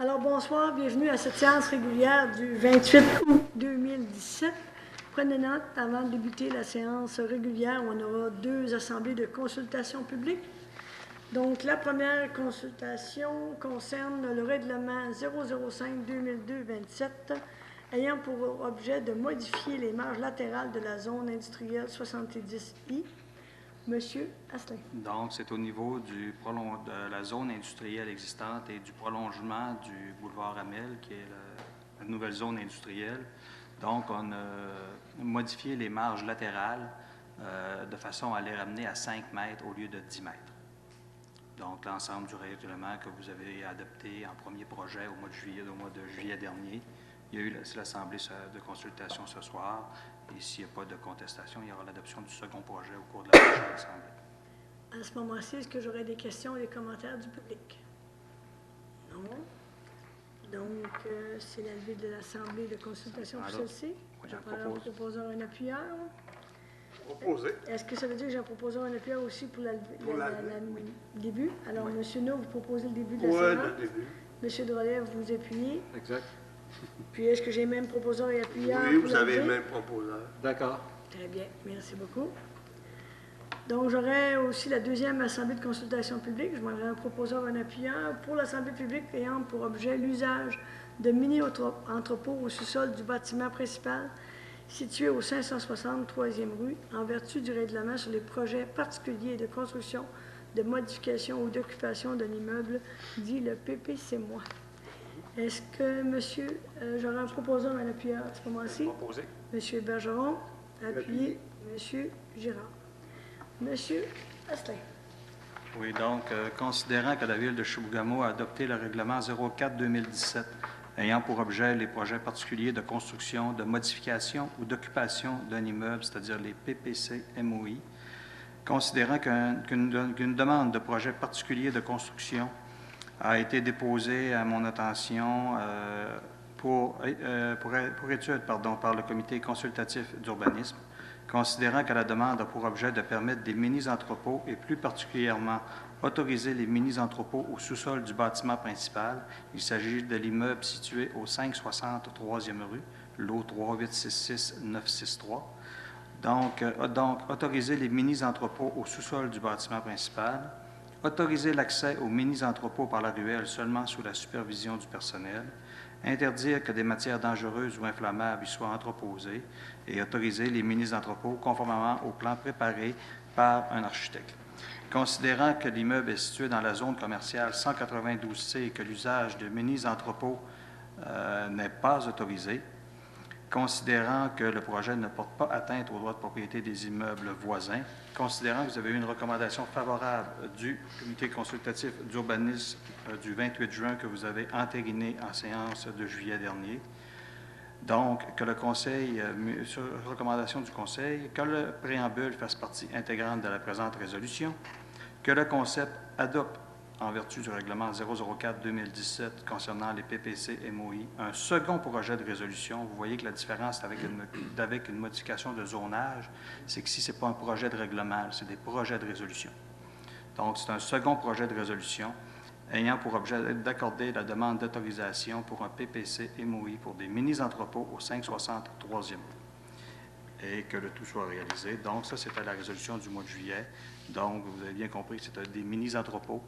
Alors, bonsoir, bienvenue à cette séance régulière du 28 août 2017. Prenez note avant de débuter la séance régulière où on aura deux assemblées de consultation publique. Donc, la première consultation concerne le règlement 005-2002-27 ayant pour objet de modifier les marges latérales de la zone industrielle 70I. Monsieur Asselin. Donc, c'est au niveau de la zone industrielle existante et du prolongement du boulevard Amel, qui est la nouvelle zone industrielle. Donc, on a modifié les marges latérales de façon à les ramener à 5 mètres au lieu de 10 mètres. Donc, l'ensemble du règlement que vous avez adopté en premier projet au mois de juillet dernier. Il y a eu l'assemblée de consultation ce soir. Et s'il n'y a pas de contestation, il y aura l'adoption du second projet au cours de la prochaine assemblée. À ce moment-ci, est-ce que j'aurai des questions et des commentaires du public? Non. Donc, c'est l'avis de l'Assemblée de consultation pour celle-ci. Je vais proposer un appuyeur. Proposé. Est-ce que ça veut dire que j'ai proposé un appuyeur aussi pour le début? Alors, oui. M. No, vous proposez le début de la séance? Oui, le début. M. Drolet, vous appuyez? Exact. Puis, est-ce que j'ai même proposé un appuyeur? Oui, vous avez le même proposeur. D'accord. Très bien, merci beaucoup. Donc, j'aurai aussi la deuxième assemblée de consultation publique. Je m'en proposer un appuyeur pour l'assemblée publique ayant pour objet l'usage de mini-entrepôts au sous-sol du bâtiment principal situé au 563e rue en vertu du règlement sur les projets particuliers de construction, de modification ou d'occupation d'un immeuble, dit le PPC-MOI. Est-ce que, monsieur, j'aurais un proposeur un appuyeur à ce moment-ci? Proposé. Monsieur Bergeron, appuyé. Monsieur Girard. Monsieur Asselin. Oui, donc, considérant que la Ville de Chibougamau a adopté le règlement 04-2017 ayant pour objet les projets particuliers de construction, de modification ou d'occupation d'un immeuble, c'est-à-dire les PPC-MOI, considérant qu'une demande de projet particulier de construction a été déposée à mon attention pour étude par le Comité consultatif d'urbanisme, considérant que la demande a pour objet de permettre des mini-entrepôts et plus particulièrement autoriser les mini-entrepôts au sous-sol du bâtiment principal. Il s'agit de l'immeuble situé au 563e rue, lot 3866963. Donc, autoriser les mini-entrepôts au sous-sol du bâtiment principal, autoriser l'accès aux mini-entrepôts par la ruelle seulement sous la supervision du personnel, interdire que des matières dangereuses ou inflammables y soient entreposées et autoriser les mini-entrepôts conformément au plan préparé par un architecte. Considérant que l'immeuble est situé dans la zone commerciale 192C et que l'usage de mini-entrepôts n'est pas autorisé, considérant que le projet ne porte pas atteinte aux droits de propriété des immeubles voisins, considérant que vous avez eu une recommandation favorable du Comité consultatif d'urbanisme du 28 juin que vous avez entériné en séance de juillet dernier, donc que le Conseil, sur recommandation du Conseil, que le préambule fasse partie intégrante de la présente résolution, que le concept adopte en vertu du règlement 004-2017 concernant les PPC-MOI, un second projet de résolution. Vous voyez que la différence avec une modification de zonage, c'est que si ce n'est pas un projet de règlement, c'est des projets de résolution. Donc, c'est un second projet de résolution ayant pour objet d'accorder la demande d'autorisation pour un PPC-MOI pour des mini-entrepôts au 563e et que le tout soit réalisé. Donc, ça, c'était la résolution du mois de juillet. Donc, vous avez bien compris que c'était des mini-entrepôts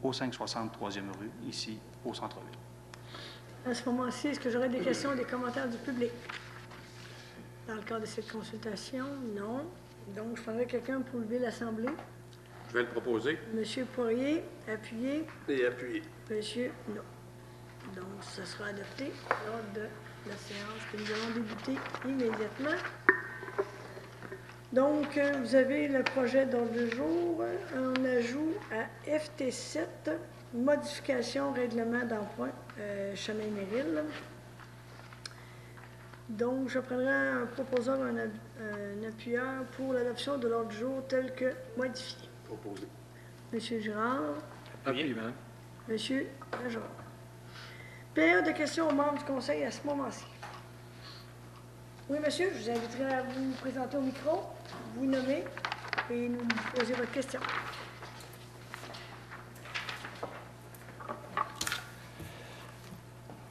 au 563e rue, ici, au centre-ville. À ce moment-ci, est-ce que j'aurais des questions ou des commentaires du public? Dans le cadre de cette consultation, non. Donc, je prendrai quelqu'un pour lever l'Assemblée. Je vais le proposer. Monsieur Poirier, appuyé. Et appuyé. Monsieur non. Donc, ça sera adopté lors de la séance que nous allons débuter immédiatement. Donc, vous avez le projet d'ordre du jour. On ajoute à FT7, modification règlement d'emprunt Chemin-Méril. Donc, je prendrai un proposeur, un appuyeur pour l'adoption de l'ordre du jour tel que modifié. Proposé. Monsieur Girard. Appuyé, madame. Monsieur Bergeron. Période de questions aux membres du Conseil à ce moment-ci. Oui, monsieur, je vous inviterai à vous présenter au micro, vous nommer et nous poser votre question.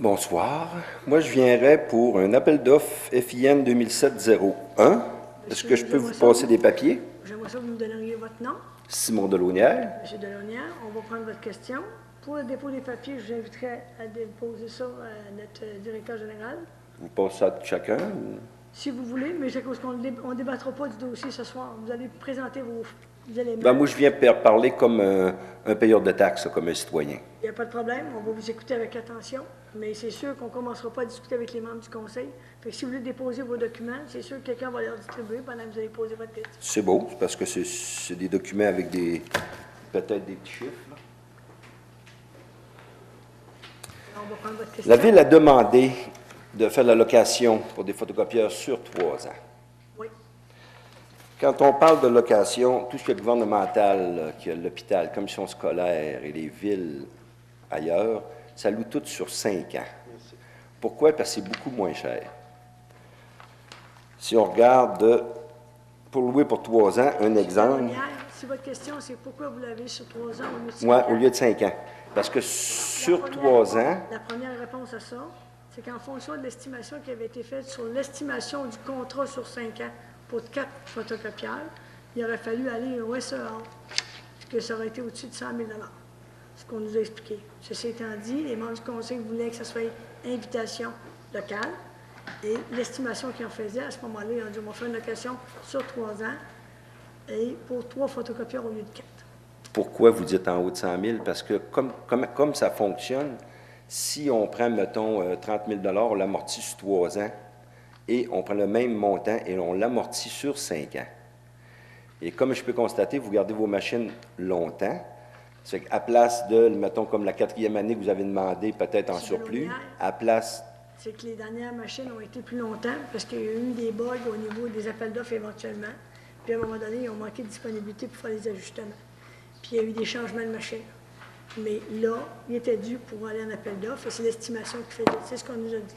Bonsoir. Moi, je viendrais pour un appel d'offres FIN 2007-01. Est-ce que je peux vous passer des papiers? J'aimerais ça que vous nous donneriez votre nom. Simon Delaunière. Monsieur Delaunière, on va prendre votre question. Pour le dépôt des papiers, je vous inviterai à déposer ça à notre directeur général. Vous passez ça à chacun? Ou... Si vous voulez, mais c'est parce qu'on ne débattra pas du dossier ce soir. Vous allez présenter vos éléments. Ben, moi, je viens parler comme un payeur de taxes, comme un citoyen. Il n'y a pas de problème, on va vous écouter avec attention, mais c'est sûr qu'on ne commencera pas à discuter avec les membres du conseil. Fait que si vous voulez déposer vos documents, c'est sûr que quelqu'un va les distribuer pendant que vous allez poser votre question. C'est beau, parce que c'est des documents avec peut-être des petits chiffres. Là. On va prendre votre question. La Ville a demandé de faire la location pour des photocopieurs sur 3 ans. Oui. Quand on parle de location, tout ce qui est gouvernemental, qui est l'hôpital, commission scolaire et les villes ailleurs, ça loue tout sur 5 ans. Pourquoi? Parce que c'est beaucoup moins cher. Si on regarde, pour louer pour 3 ans, un exemple... Si votre question, c'est pourquoi vous l'avez sur 3 ans au lieu de 5 Oui, ans? au lieu de 5 ans. Parce que sur 3 ans... La première réponse à ça, c'est qu'en fonction de l'estimation qui avait été faite sur l'estimation du contrat sur 5 ans pour 4 photocopieurs, il aurait fallu aller au SEA, que ça aurait été au-dessus de 100 000 ce qu'on nous a expliqué. Ceci étant dit, les membres du conseil voulaient que ce soit invitation locale, et l'estimation qu'ils en faisaient, à ce moment-là, ils ont dit, on va faire une location sur 3 ans, et pour 3 photocopieurs au lieu de 4. Pourquoi vous dites en haut de 100 000? Parce que comme ça fonctionne, si on prend, mettons, 30 000 on l'amortit sur 3 ans, et on prend le même montant et on l'amortit sur 5 ans. Et comme je peux constater, vous gardez vos machines longtemps. C'est qu'à place de, mettons, comme la 4e année que vous avez demandé, peut-être en surplus, à place... C'est que les dernières machines ont été plus longtemps parce qu'il y a eu des bugs au niveau des appels d'offres éventuellement. Puis à un moment donné, ils ont manqué de disponibilité pour faire les ajustements. Puis il y a eu des changements de machines. Mais là, il était dû pour aller en appel d'offres et c'est l'estimation qui fait. C'est ce qu'on nous a dit.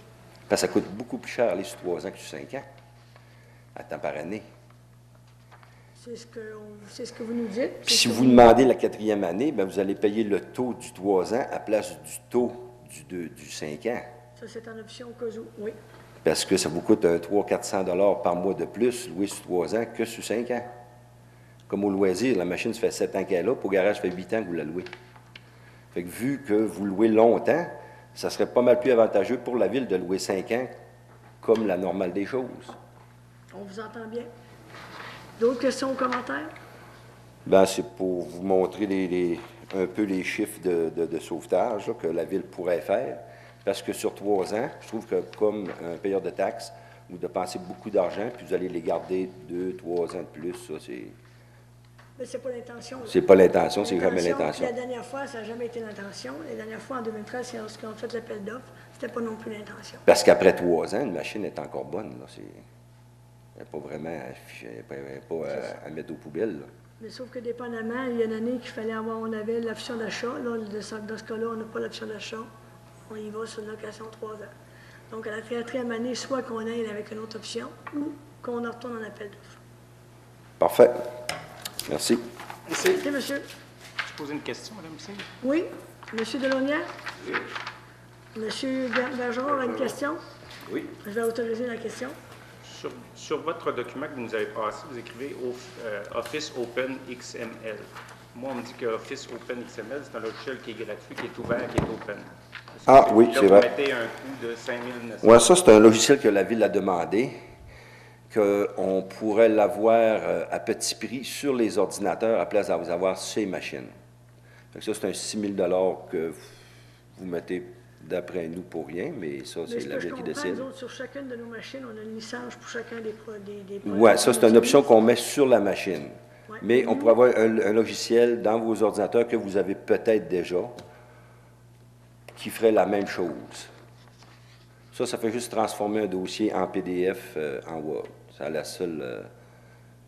Parce que ça coûte beaucoup plus cher aller sur 3 ans que sur 5 ans, à temps par année. C'est ce que vous nous dites. Puis si vous demandez la 4e année, bien, vous allez payer le taux du 3 ans à place du taux du 5 ans. Ça, c'est en option au cas où, oui. Parce que ça vous coûte 300-400 $ par mois de plus louer sur 3 ans que sur 5 ans. Comme au loisir, la machine, ça fait 7 ans qu'elle est là, pour le garage, ça fait 8 ans que vous la louez. Fait que vu que vous louez longtemps, ça serait pas mal plus avantageux pour la Ville de louer 5 ans comme la normale des choses. On vous entend bien. D'autres questions ou commentaires? Bien, c'est pour vous montrer un peu les chiffres de sauvetage là, que la Ville pourrait faire. Parce que sur 3 ans, je trouve que comme un payeur de taxes, vous dépensez beaucoup d'argent, puis vous allez les garder 2-3 ans de plus, ça, c'est... Mais c'est pas l'intention. C'est pas l'intention, c'est jamais l'intention. La dernière fois, ça n'a jamais été l'intention. La dernière fois, en 2013, lorsqu'on a fait l'appel d'offres, c'était pas non plus l'intention. Parce qu'après 3 ans, une machine est encore bonne, là, c'est... Elle n'est pas vraiment à mettre aux poubelles, là. Mais sauf que dépendamment, il y a une année qu'il fallait avoir, on avait l'option d'achat. Là, dans ce cas-là, on n'a pas l'option d'achat. On y va sur une location 3 ans. Donc, à la 4e année, soit qu'on aille avec une autre option ou qu'on en retourne en appel d'offres. Parfait. Merci. Merci, monsieur. Je pose une question, Mme Singh. Oui, monsieur Delaunière? Monsieur Bergeron a une question? Oui. Je vais autoriser la question. Sur votre document que vous nous avez passé, vous écrivez Office Open XML. Moi, on me dit que Office Open XML, c'est un logiciel qui est gratuit, qui est ouvert, qui est open. Ah oui, c'est vrai. Vous mettez un coût de 5 900. Oui, ça, c'est un logiciel que la Ville a demandé, qu'on pourrait l'avoir à petit prix sur les ordinateurs à place d'avoir avoir sur les machines. Donc ça, c'est un 6 000 que vous mettez d'après nous pour rien, mais ça, c'est la Ville qui décide. Nous autres, sur chacune de nos machines, on a une licence pour chacun des produits. Oui, ça, c'est une option qu'on met sur la machine. Ouais. Mais on pourrait avoir un logiciel dans vos ordinateurs que vous avez peut-être déjà, qui ferait la même chose. Ça fait juste transformer un dossier en PDF en Word. C'est la seule...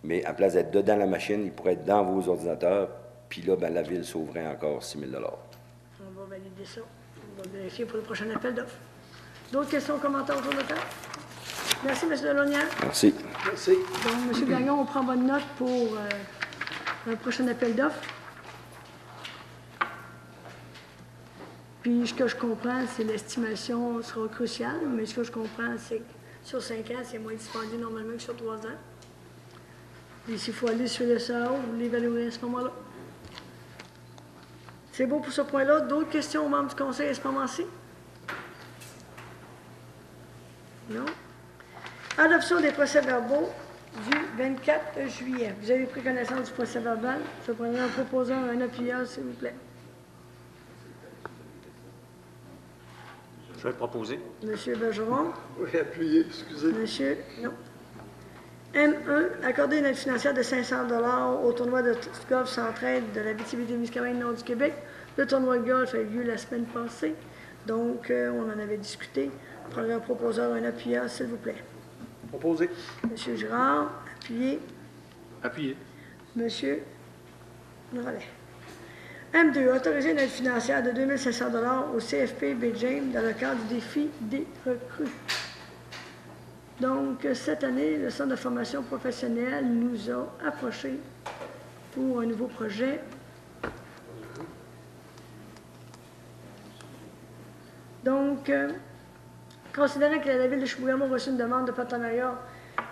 mais à place d'être dedans la machine, il pourrait être dans vos ordinateurs, puis là, ben, la Ville sauverait encore 6 000 $. On va valider ça. On va vérifier pour le prochain appel d'offres. D'autres questions, commentaires autour de la table? Merci, M. Delaunière. Merci. Merci. Donc, M. Gagnon, on prend bonne note pour un prochain appel d'offres. Puis, ce que je comprends, c'est l'estimation sera cruciale, mais ce que je comprends, c'est que sur 5 ans, c'est moins dispendieux normalement que sur 3 ans. Et s'il faut aller sur le SAO, vous l'évaluerez à ce moment-là. C'est bon pour ce point-là. D'autres questions aux membres du conseil à ce moment-ci? Non? Adoption des procès-verbaux du 24 juillet. Vous avez pris connaissance du procès-verbal. Je prendrai un proposant, un appuyeur, s'il vous plaît. Je vais le proposer. Monsieur Bergeron. Oui, appuyé, excusez. Monsieur, non. M1, accorder une aide financière de 500 $ au tournoi de golf Centraide de la Abitibi-Témiscamingue Nord du Québec. Le tournoi de golf a eu lieu la semaine passée, donc on en avait discuté. Je prendrai un proposeur, un appuyeur, s'il vous plaît. Proposé. Monsieur Girard, appuyé. Appuyé. Monsieur Drolet. M2, autoriser une aide financière de 2 500 $ au CFP James dans le cadre du défi des recrues. Donc, cette année, le Centre de formation professionnelle nous a approchés pour un nouveau projet. Donc, considérant que la Ville de Chibougamau a reçu une demande de partenariat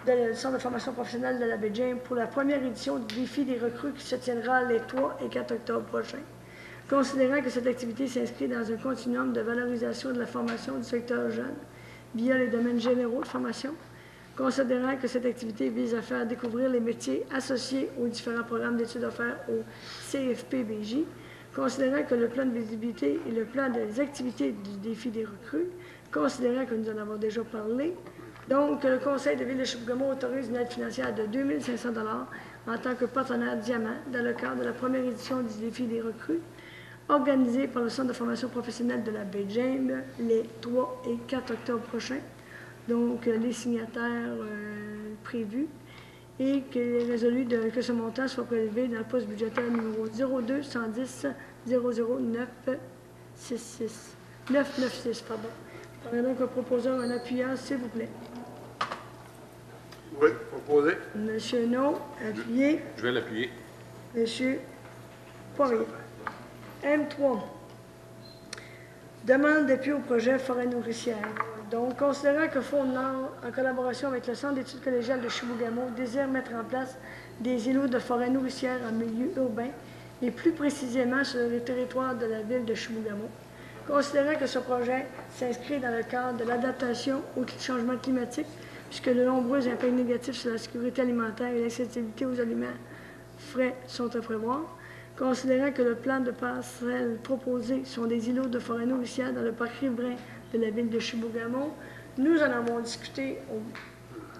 du Centre de formation professionnelle de la baie James pour la première édition du défi des recrues qui se tiendra les 3 et 4 octobre prochains. Considérant que cette activité s'inscrit dans un continuum de valorisation de la formation du secteur jeune via les domaines généraux de formation, considérant que cette activité vise à faire découvrir les métiers associés aux différents programmes d'études offerts au CFPBJ, considérant que le plan de visibilité et le plan des activités du défi des recrues, considérant que nous en avons déjà parlé, donc le Conseil de Ville de Chibougamau autorise une aide financière de 2 500 $ en tant que partenaire diamant dans le cadre de la première édition du défi des recrues, organisé par le Centre de formation professionnelle de la baie James les 3 et 4 octobre prochains. Donc, les signataires prévus et qu'il est résolu que ce montant soit prélevé dans le poste budgétaire numéro 02 110 00 966. 996, pardon. Je prendrai donc un proposeur, un appuyeur, s'il vous plaît. Oui, proposé. Monsieur No, appuyé. Je vais l'appuyer. Monsieur Poirier. M3. Demande d'appui au projet forêt nourricière. Donc, considérant que Fonds Nord, en collaboration avec le Centre d'études collégiales de Chibougamau, désire mettre en place des îlots de forêt nourricière en milieu urbain et plus précisément sur le territoire de la ville de Chibougamau. Considérant que ce projet s'inscrit dans le cadre de l'adaptation au changement climatique, puisque de nombreux impacts négatifs sur la sécurité alimentaire et l'accessibilité aux aliments frais sont à prévoir, considérant que le plan de passerelle proposé sont des îlots de forêt nourricière dans le parc riverain de la ville de Chibougamau, nous en avons discuté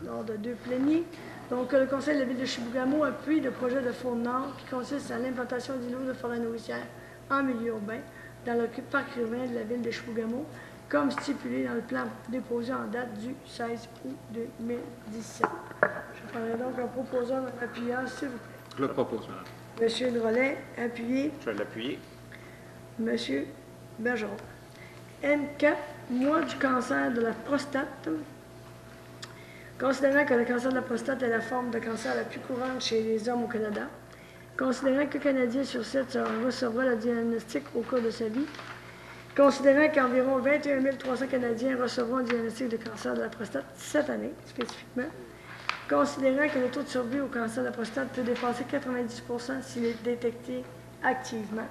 lors de 2 pléniers. Donc, le Conseil de la ville de Chibougamau appuie le projet de Fonds Nord qui consiste à l'implantation d'îlots de forêt nourricière en milieu urbain dans le parc riverain de la ville de Chibougamau, comme stipulé dans le plan déposé en date du 16 août 2017. Je prendrai donc un proposeur, un appuyeur, s'il vous plaît. Je le propose, madame. Monsieur Drolet, appuyé. Je vais l'appuyer. Monsieur Bergeron. M4, mois du cancer de la prostate. Considérant que le cancer de la prostate est la forme de cancer la plus courante chez les hommes au Canada, considérant que Canadien sur 7 recevra le diagnostic au cours de sa vie, considérant qu'environ 21 300 Canadiens recevront un diagnostic de cancer de la prostate cette année, spécifiquement, considérant que le taux de survie au cancer de la prostate peut dépasser 90 % s'il est détecté hâtivement,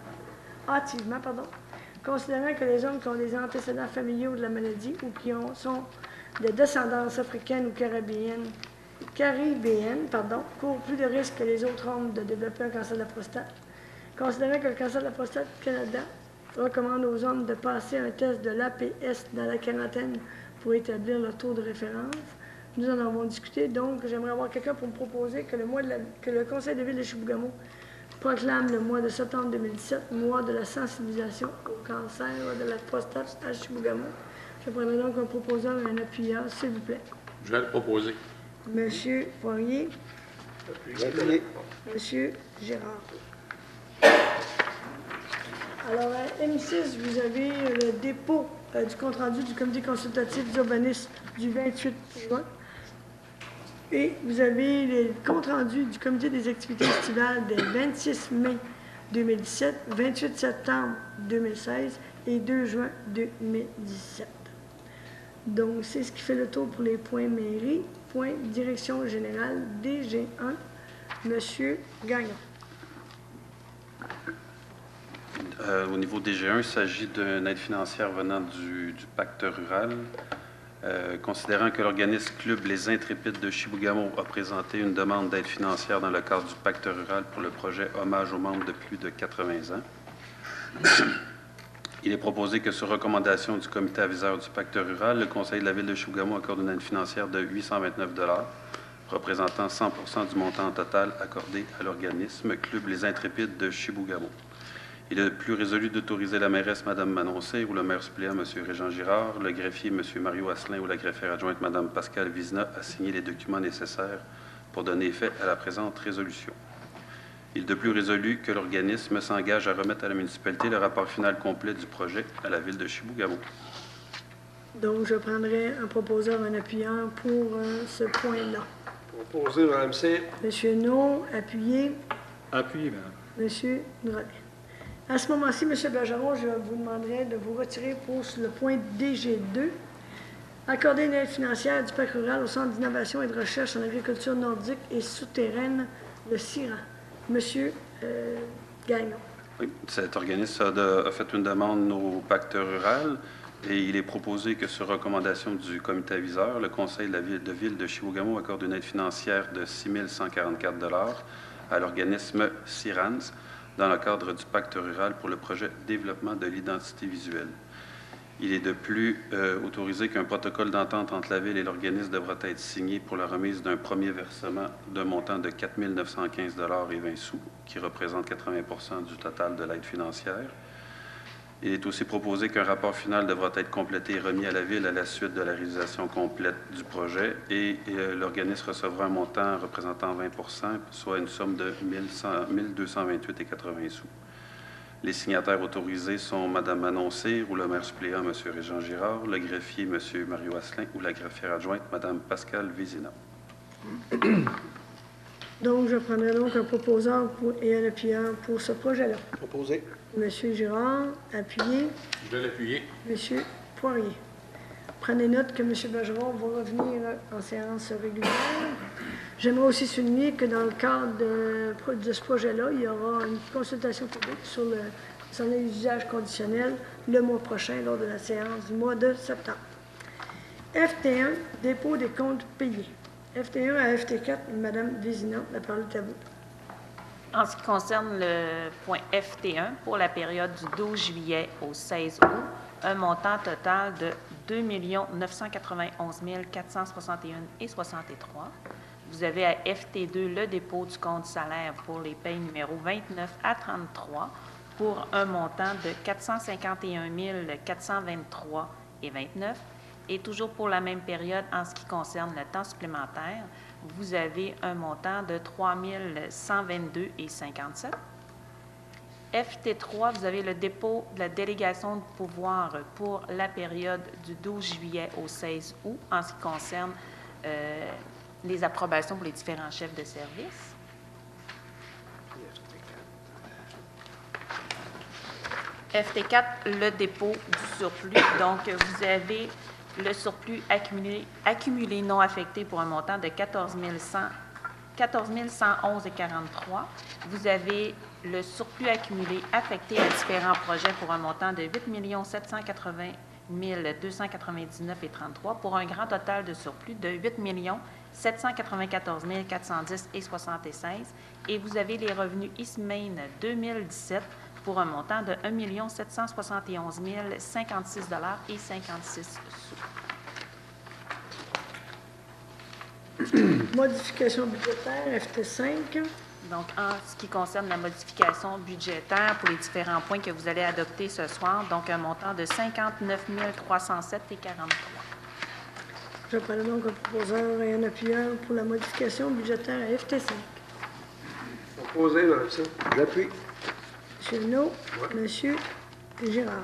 considérant que les hommes qui ont des antécédents familiaux de la maladie ou qui sont de descendance africaine ou caribéenne, courent plus de risques que les autres hommes de développer un cancer de la prostate, considérant que le cancer de la prostate Canada recommande aux hommes de passer un test de l'APS dans la quarantaine pour établir le taux de référence. Nous en avons discuté, donc j'aimerais avoir quelqu'un pour me proposer que le Conseil de ville de Chibougamau proclame le mois de septembre 2017 mois de la sensibilisation au cancer de la prostate à Chibougamau. Je prendrai donc un proposeur et un appuyeur, s'il vous plaît. Je vais le proposer. Monsieur Poirier. Appuyé. Monsieur Gérard. Alors, à M6, vous avez le dépôt du compte-rendu du comité consultatif d'urbanisme du 28 juin. Et vous avez le compte-rendu du comité des activités estivales des 26 mai 2017, 28 septembre 2016 et 2 juin 2017. Donc, c'est ce qui fait le tour pour les points mairie. Point direction générale DG1, Monsieur Gagnon. Au niveau DG1, il s'agit d'une aide financière venant du pacte rural. Considérant que l'organisme Club Les Intrépides de Chibougamau a présenté une demande d'aide financière dans le cadre du pacte rural pour le projet Hommage aux membres de plus de 80 ans, il est proposé que, sur recommandation du comité aviseur du pacte rural, le Conseil de la Ville de Chibougamau accorde une aide financière de 829 $, représentant 100 % du montant total accordé à l'organisme Club Les Intrépides de Chibougamau. Il est plus résolu d'autoriser la mairesse Mme Manon Cyr ou le maire suppléant M. Régent Girard, le greffier M. Mario Asselin ou la greffière adjointe Mme Pascale Vizina à signer les documents nécessaires pour donner effet à la présente résolution. Il est de plus résolu que l'organisme s'engage à remettre à la municipalité le rapport final complet du projet à la Ville de Chibougamau. Donc, je prendrai un proposeur, un appuyant pour ce point-là. Proposé, Mme Cyr. Monsieur No, appuyé. Appuyé, madame. Monsieur Drolet. À ce moment-ci, M. Bergeron, je vous demanderai de vous retirer pour le point DG2, accorder une aide financière du pacte rural au Centre d'innovation et de recherche en agriculture nordique et souterraine, le CIRA. Monsieur Gagnon. Oui, cet organisme a fait une demande au pacte rural et il est proposé que, sur recommandation du comité aviseur, le Conseil de la Ville de Chibougamau accorde une aide financière de 6 144 $ à l'organisme CIRANS dans le cadre du pacte rural pour le projet Développement de l'identité visuelle. Il est de plus autorisé qu'un protocole d'entente entre la Ville et l'organisme devra être signé pour la remise d'un premier versement d'un montant de 4 915 $ et 20 sous, qui représente 80 % du total de l'aide financière. Il est aussi proposé qu'un rapport final devra être complété et remis à la Ville à la suite de la réalisation complète du projet et l'organisme recevra un montant représentant 20 %, soit une somme de 1 228,80 sous. Les signataires autorisés sont Mme Manon Cyr ou le maire suppléant M. Régent Girard, le greffier M. Mario Asselin ou la greffière adjointe Mme Pascale Vizina. Donc, je prendrai donc un proposeur et un appuyant pour ce projet-là. Proposé. Monsieur Girard, appuyé. Je vais l'appuyer. Monsieur Poirier. Prenez note que M. Bergeron va revenir en séance régulière. J'aimerais aussi souligner que dans le cadre de ce projet-là, il y aura une consultation publique sur les usages conditionnels le mois prochain, lors de la séance du mois de septembre. FT1, dépôt des comptes payés. FT1 à FT4, Mme Vézina, la parole est à vous. En ce qui concerne le point FT1, pour la période du 12 juillet au 16 août, un montant total de 2 991 461,63 $. Vous avez à FT2 le dépôt du compte salaire pour les payes numéro 29 à 33 pour un montant de 451 423,29 $. Et toujours pour la même période, en ce qui concerne le temps supplémentaire, vous avez un montant de 3 122,57 $. FT3, vous avez le dépôt de la délégation de pouvoir pour la période du 12 juillet au 16 août, en ce qui concerne les approbations pour les différents chefs de service. FT4, le dépôt du surplus. Donc, vous avez le surplus accumulé non affecté pour un montant de 14 111,43 $. Vous avez le surplus accumulé affecté à différents projets pour un montant de 8 780 299,33 pour un grand total de surplus de 8 794 410,76 $. Et vous avez les revenus ISMAIN 2017 pour un montant de 1 771 056,56 $. Modification budgétaire, FT5. Donc, en ce qui concerne la modification budgétaire pour les différents points que vous allez adopter ce soir, donc un montant de 59 307,43 $. Je prends donc un proposeur et un appuyant pour la modification budgétaire à FT5. Proposé, Mme Cyr. J'appuie. M. No, M. Girard.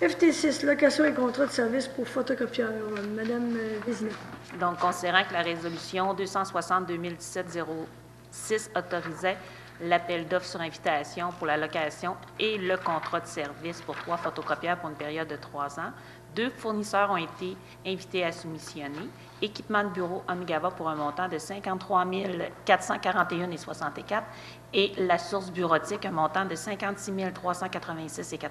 FT6, location et contrat de service pour photocopieur. Mme Vézina. Donc, considérant que la résolution 260-2017-06 autorisait l'appel d'offres sur invitation pour la location et le contrat de service pour 3 photocopieurs pour une période de 3 ans. 2 fournisseurs ont été invités à soumissionner. Équipement de bureau Omigava pour un montant de 53 441,64 et la source bureautique, un montant de 56 386,80.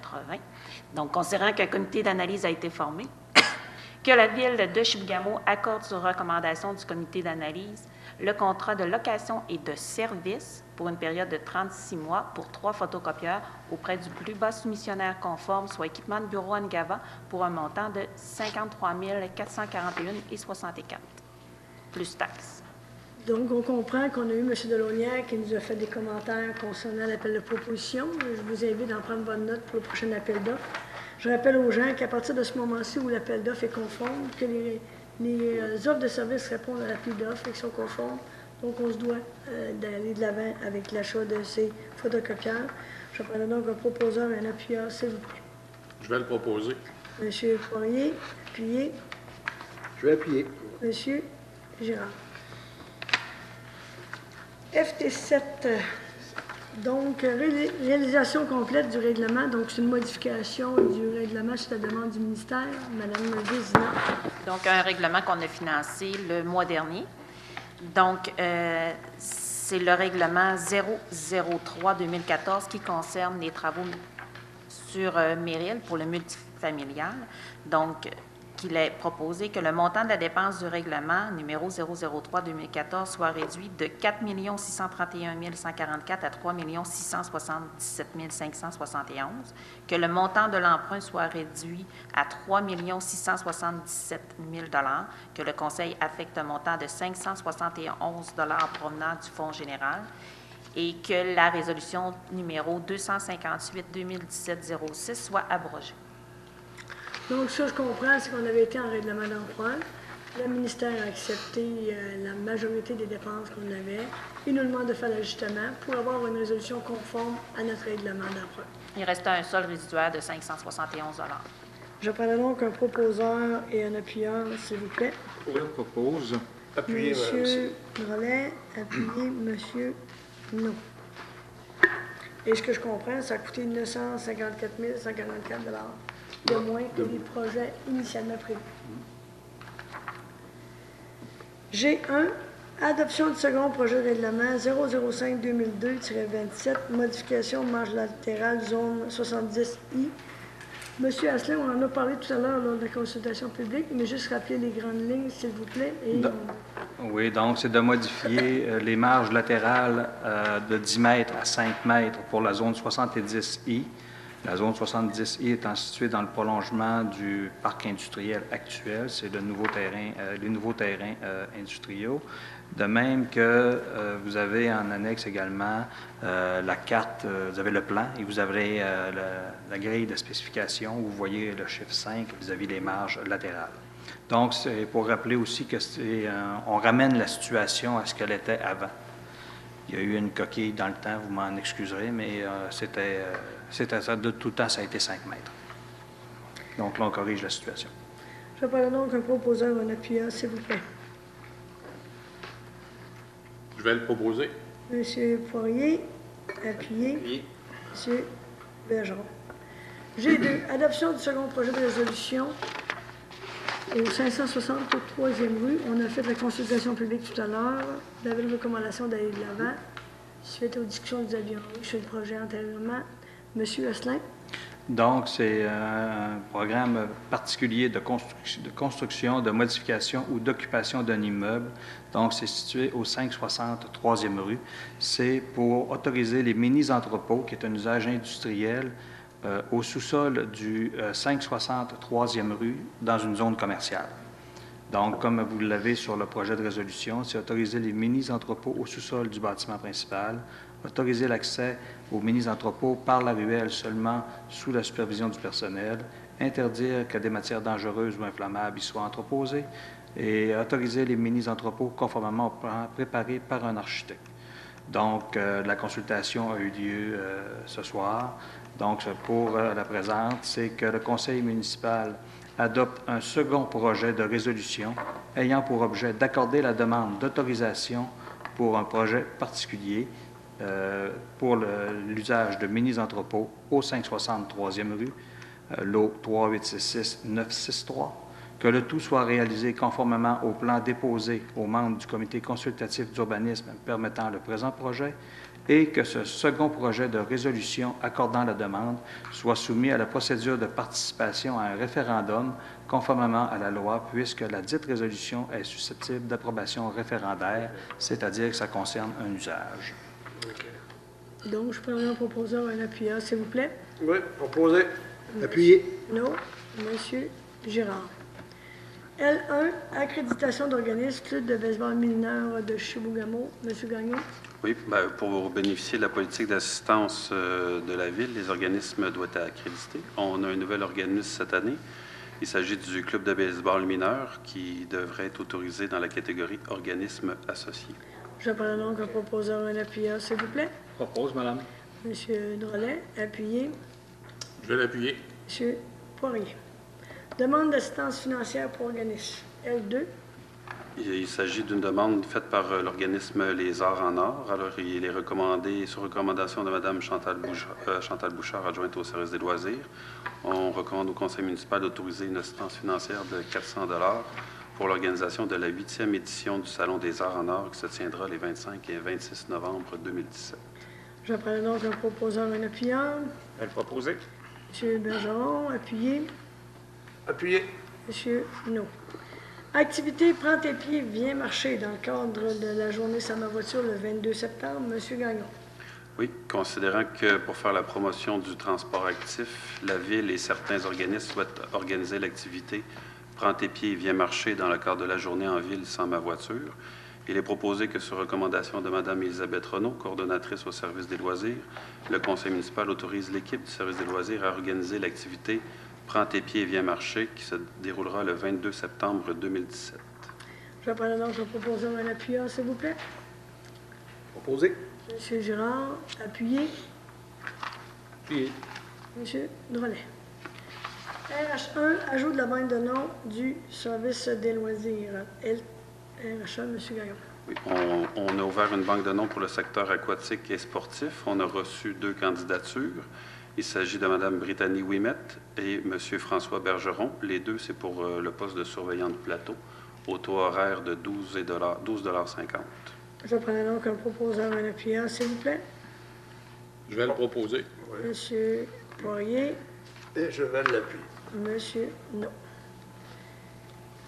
Donc, considérant qu'un comité d'analyse a été formé, que la Ville de Chibougamau accorde sur recommandation du comité d'analyse le contrat de location et de service pour une période de 36 mois pour 3 photocopieurs auprès du plus bas soumissionnaire conforme, soit équipement de bureau Omigava, pour un montant de 53 441,64, plus taxes. Donc, on comprend qu'on a eu M. Delaunière qui nous a fait des commentaires concernant l'appel de proposition. Je vous invite à en prendre bonne note pour le prochain appel d'offres. Je rappelle aux gens qu'à partir de ce moment-ci où l'appel d'offres est conforme, que les offres de services répondent à l'appel d'offres et qu'ils sont conformes. Donc, on se doit d'aller de l'avant avec l'achat de ces photocopieurs. Je prends donc un proposeur et un appuyeur, s'il vous plaît. Je vais le proposer. Monsieur Poirier, appuyé. Je vais appuyer. Monsieur Girard. FT7, donc réalisation complète du règlement. Donc, c'est une modification du règlement sur la demande du ministère. Madame Vézina. Donc, un règlement qu'on a financé le mois dernier. Donc, c'est le règlement 003-2014 qui concerne les travaux sur Méril pour le multifamilial. Donc, qu'il est proposé que le montant de la dépense du règlement numéro 003-2014 soit réduit de 4 631 144 à 3 677 571, que le montant de l'emprunt soit réduit à 3 677 000 que le Conseil affecte un montant de 571 provenant du Fonds général et que la résolution numéro 258-2017-06 soit abrogée. Donc, ça, je comprends, c'est qu'on avait été en règlement d'emprunt. Le ministère a accepté la majorité des dépenses qu'on avait. Il nous demande de faire l'ajustement pour avoir une résolution conforme à notre règlement d'emprunt. Il reste un solde résiduaire de 571 Je prends donc un proposeur et un appuyeur, s'il vous plaît. Je propose. Appuyez, Madame. Monsieur Drolet, appuyez Monsieur Non. Et ce que je comprends, ça a coûté 954 144 de moins que les projets initialement prévus. G1, adoption du second projet de règlement 005-2002-27, modification marge latérale zone 70I. Monsieur Asselin, on en a parlé tout à l'heure lors de la consultation publique, mais juste rappeler les grandes lignes, s'il vous plaît. Oui, donc c'est de modifier les marges latérales de 10 mètres à 5 mètres pour la zone 70I. La zone 70I étant située dans le prolongement du parc industriel actuel, c'est les nouveaux terrains industriels. De même que vous avez en annexe également la carte, vous avez le plan et vous avez la grille de spécification où vous voyez le chiffre 5 vis-à-vis des marges latérales. Donc, c'est pour rappeler aussi que on ramène la situation à ce qu'elle était avant. Il y a eu une coquille dans le temps, vous m'en excuserez, mais c'était ça, de tout le temps, ça a été 5 mètres. Donc là, on corrige la situation. Je parle donc un proposeur ou un appuyeur, s'il vous plaît. Je vais le proposer. Monsieur Poirier, appuyé. Monsieur Bergeron. G2, adoption du second projet de résolution au 563e rue. On a fait de la consultation publique tout à l'heure. Vous avez une recommandation d'aller de l'avant. Suite aux discussions que nous avions eues sur le projet antérieurement. Monsieur Asselin. Donc, c'est un programme particulier de construction, de modification ou d'occupation d'un immeuble. Donc, c'est situé au 563e rue. C'est pour autoriser les mini-entrepôts, qui est un usage industriel, au sous-sol du 563e rue dans une zone commerciale. Donc, comme vous l'avez sur le projet de résolution, c'est autoriser les mini-entrepôts au sous-sol du bâtiment principal, autoriser l'accès aux mini-entrepôts par la ruelle seulement sous la supervision du personnel, interdire que des matières dangereuses ou inflammables y soient entreposées et autoriser les mini-entrepôts conformément au plan préparé par un architecte. Donc, la consultation a eu lieu ce soir. Donc, pour la présente, c'est que le conseil municipal adopte un second projet de résolution ayant pour objet d'accorder la demande d'autorisation pour un projet particulier pour l'usage de mini-entrepôts au 560 3e rue, lot 3866-963, que le tout soit réalisé conformément au plan déposé aux membres du comité consultatif d'urbanisme permettant le présent projet et que ce second projet de résolution accordant la demande soit soumis à la procédure de participation à un référendum conformément à la loi, puisque la dite résolution est susceptible d'approbation référendaire, c'est-à-dire que ça concerne un usage. Donc, je prendrai un proposeur, un appuyeur, s'il vous plaît. Oui, proposé. Appuyé. Non. Monsieur Girard. L1, accréditation d'organisme, club de baseball mineur de Chibougamau. Monsieur Gagnon. Oui, bien, pour bénéficier de la politique d'assistance de la Ville, les organismes doivent être accrédités. On a un nouvel organisme cette année. Il s'agit du club de baseball mineur qui devrait être autorisé dans la catégorie organisme associé. Je prends donc un proposeur, un appuyeur, s'il vous plaît. Propose, Madame. Monsieur Drolet, appuyé. Je vais l'appuyer. Monsieur Poirier. Demande d'assistance financière pour organisme. L2. Il s'agit d'une demande faite par l'organisme Les Arts en Or. Alors, il est recommandé, sur recommandation de Mme Chantal Bouchard, adjointe au service des loisirs, on recommande au conseil municipal d'autoriser une assistance financière de 400 $ pour l'organisation de la 8e édition du Salon des Arts en Or qui se tiendra les 25 et 26 novembre 2017. Je prends donc un proposeur, un appuyeur. Je vais le proposer. Monsieur Bergeron, appuyé. Appuyé. Monsieur No. Activité Prends tes pieds, viens marcher dans le cadre de la journée Sans ma voiture le 22 septembre. Monsieur Gagnon. Oui, considérant que pour faire la promotion du transport actif, la Ville et certains organismes souhaitent organiser l'activité Prends tes pieds et viens marcher dans le cadre de la journée en ville sans ma voiture, il est proposé que sur recommandation de Mme Elisabeth Renaud, coordonnatrice au service des loisirs, le conseil municipal autorise l'équipe du service des loisirs à organiser l'activité Prends tes pieds et viens marcher qui se déroulera le 22 septembre 2017. Je prends donc un proposeur, un appuyeur, s'il vous plaît. Proposé. Monsieur Girard, appuyé. Appuyé. Monsieur Drolet. RH1, ajout de la banque de nom du service des loisirs. RH1, monsieur Gagnon. Oui, on a ouvert une banque de noms pour le secteur aquatique et sportif. On a reçu 2 candidatures. Il s'agit de Mme Brittany Ouimet et M. François Bergeron. Les deux, c'est pour le poste de surveillant de plateau, au taux horaire de 12,50 $. Je prends donc un proposeur, un appuyeur, s'il vous plaît. Je vais le proposer. Monsieur Poirier. Et je vais l'appuyer. Monsieur No.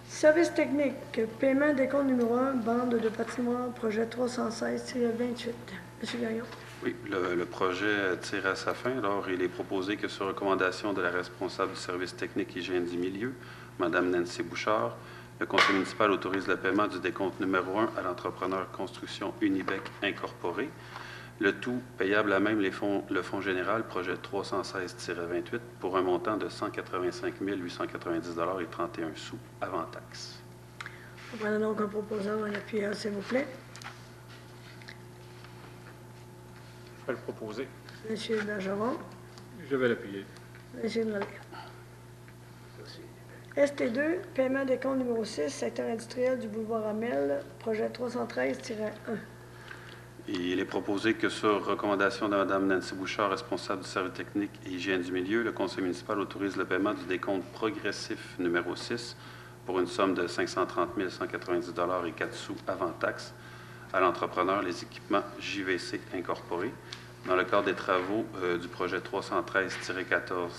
Service technique, paiement des comptes numéro 1, bande de patrimoine, projet 316-28. Monsieur Gagnon. Oui, le projet tire à sa fin. Alors, il est proposé que sur recommandation de la responsable du service technique hygiène du milieu, Mme Nancy Bouchard, le conseil municipal autorise le paiement du décompte numéro 1 à l'entrepreneur Construction Unibec Incorporé. Le tout payable à même le fonds général, projet 316-28, pour un montant de 185 890 $ et 31 sous avant taxe. On prend donc un proposeur, un appuyeur, s'il vous plaît. Je vais le proposer. Monsieur Bergeron. Je vais l'appuyer. Monsieur Drolet. ST2, paiement des comptes numéro 6, secteur industriel du boulevard Amel, projet 313-1. Il est proposé que sur recommandation de Mme Nancy Bouchard, responsable du service technique et hygiène du milieu, le conseil municipal autorise le paiement du décompte progressif numéro 6 pour une somme de 530 190 $ et 4 sous avant taxe à l'entrepreneur Les Équipements JVC Incorporé dans le cadre des travaux du projet 313-14-1,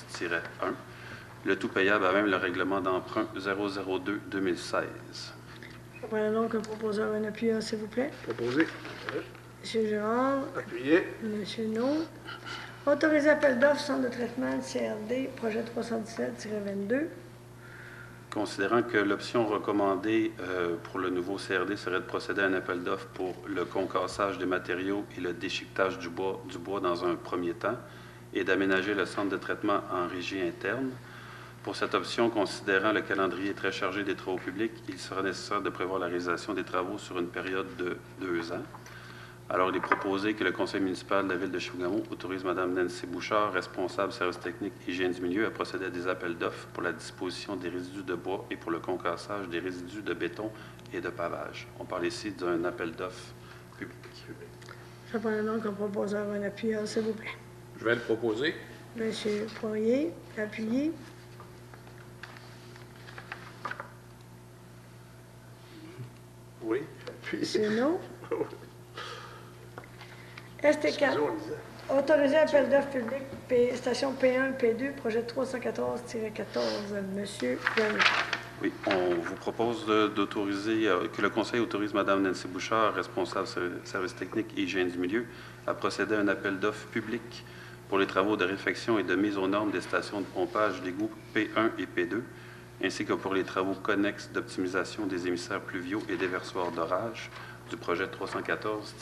le tout payable à même le règlement d'emprunt 002-2016. On prend donc un proposeur, un appuyeur, s'il vous plaît. Proposé. Monsieur Girard. Appuyé. Monsieur No. Autoriser appel d'offres, centre de traitement de CRD, projet 317-22. Considérant que l'option recommandée pour le nouveau CRD serait de procéder à un appel d'offres pour le concassage des matériaux et le déchiquetage du bois dans un premier temps et d'aménager le centre de traitement en régie interne. Pour cette option, considérant le calendrier très chargé des travaux publics, il sera nécessaire de prévoir la réalisation des travaux sur une période de 2 ans. Alors, il est proposé que le conseil municipal de la Ville de Chibougamau autorise Mme Nancy Bouchard, responsable service technique hygiène du milieu, à procéder à des appels d'offres pour la disposition des résidus de bois et pour le concassage des résidus de béton et de pavage. On parle ici d'un appel d'offres public. Je prends donc comme proposeur un appuyeur, s'il vous plaît. Je vais le proposer. Monsieur Poirier, appuyé. Oui. Monsieur No. ST4. Autoriser appel d'offres public station P1, P2, projet 314-14. Monsieur Gagnon. Oui, on vous propose d'autoriser, que le Conseil autorise Mme Nancy Bouchard, responsable service technique et hygiène du milieu, à procéder à un appel d'offres public pour les travaux de réfection et de mise aux normes des stations de pompage d'égouts P1 et P2, ainsi que pour les travaux connexes d'optimisation des émissaires pluviaux et déversoirs d'orage du projet 314-14.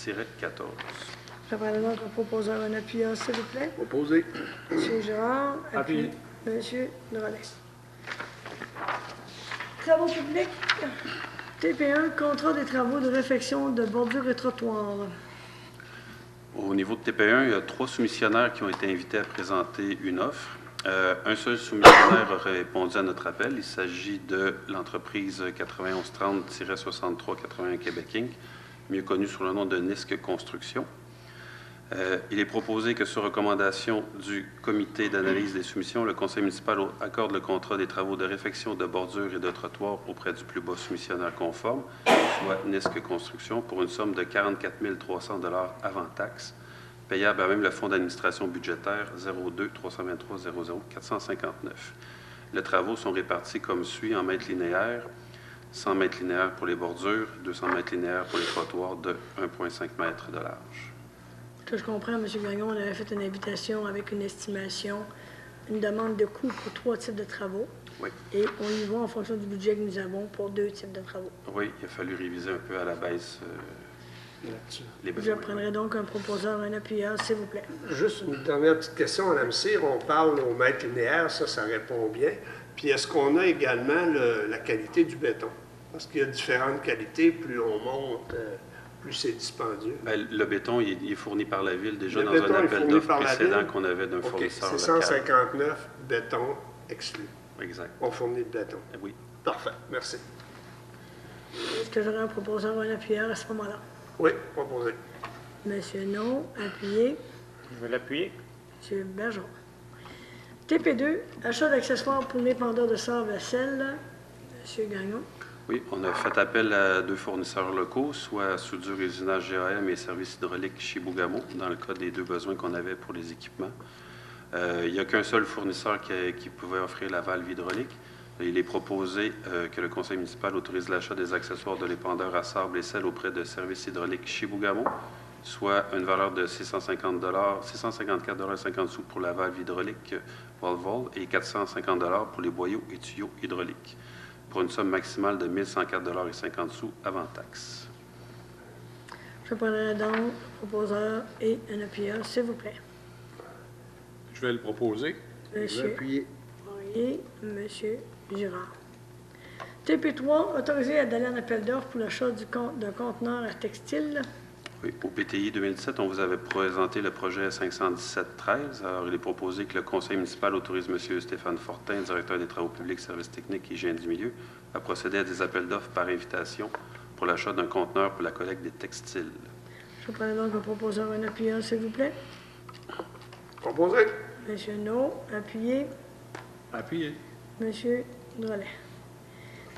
Je prends donc comme proposeur un appuyeur, s'il vous plaît. Proposé. Monsieur Girard, appuyé. Monsieur Drolet. Travaux publics. TP1, contrat des travaux de réfection de bordures et trottoirs. Au niveau de TP1, il y a 3 soumissionnaires qui ont été invités à présenter une offre. Un seul soumissionnaire a répondu à notre appel. Il s'agit de l'entreprise 9130-6381 Québec Inc., mieux connue sous le nom de NISC Construction. Il est proposé que sur recommandation du comité d'analyse des soumissions, le conseil municipal accorde le contrat des travaux de réfection de bordures et de trottoirs auprès du plus bas soumissionnaire conforme, soit NISC Construction, pour une somme de 44 300 $ avant taxe, payable à même le fonds d'administration budgétaire 02 323 00 459. Les travaux sont répartis comme suit en mètres linéaires: 100 mètres linéaires pour les bordures, 200 mètres linéaires pour les trottoirs de 1,5 mètres de large. Que je comprends, M. Gagnon, on avait fait une invitation avec une estimation, une demande de coût pour 3 types de travaux. Oui. Et on y va en fonction du budget que nous avons pour 2 types de travaux. Oui, il a fallu réviser un peu à la baisse les Je besoins. prendrai donc un proposeur, un appuyeur, s'il vous plaît. Juste une dernière petite question, Mme Cyr. On parle au mètre linéaire, ça répond bien. Puis est-ce qu'on a également la qualité du béton? Parce qu'il y a différentes qualités, plus on monte, plus c'est dispendieux. Bien, le béton, il est fourni par la Ville déjà Le dans béton un est appel fourni d'offres par la précédent Ville? qu'on avait d'un OK, fournisseur c'est local. 159 béton exclu. Exact. On fournit le béton. Oui. Parfait, merci. Est-ce que j'aurai un proposeur, un appuyeur à ce moment-là? Oui, proposé. Monsieur No, appuyé. Je vais l'appuyer. Monsieur Bergeron. TP2, achat d'accessoires pour l'épandeur de sable à sel. Monsieur Gagnon. Oui, on a fait appel à 2 fournisseurs locaux, soit Soudure et Usinage GAM et Services hydrauliques Chibougamau, dans le cas des 2 besoins qu'on avait pour les équipements. Il n'y a qu'un seul fournisseur qui pouvait offrir la valve hydraulique. Il est proposé que le conseil municipal autorise l'achat des accessoires de l'épandeur à sable et sel auprès de Services hydrauliques Chibougamau, soit une valeur de 654,50 $ pour la valve hydraulique Volvo et 450 $ pour les boyaux et tuyaux hydrauliques, pour une somme maximale de 1104,50 $ avant taxe. Je prendrai donc un proposeur et un appuyeur, s'il vous plaît. Je vais le proposer. Monsieur Appuyé. Poirier, Monsieur Girard. TP3, autorisé à donner un appel d'offres pour l'achat d'un conteneur à textile. Oui, au PTI 2017, on vous avait présenté le projet 517-13. Alors, il est proposé que le conseil municipal autorise M. Stéphane Fortin, directeur des travaux publics, services techniques et hygiène du milieu, à procéder à des appels d'offres par invitation pour l'achat d'un conteneur pour la collecte des textiles. Je prends donc un proposeur, un appuyeur, s'il vous plaît. Proposé. Monsieur No, appuyé. Appuyé. Monsieur Drolet.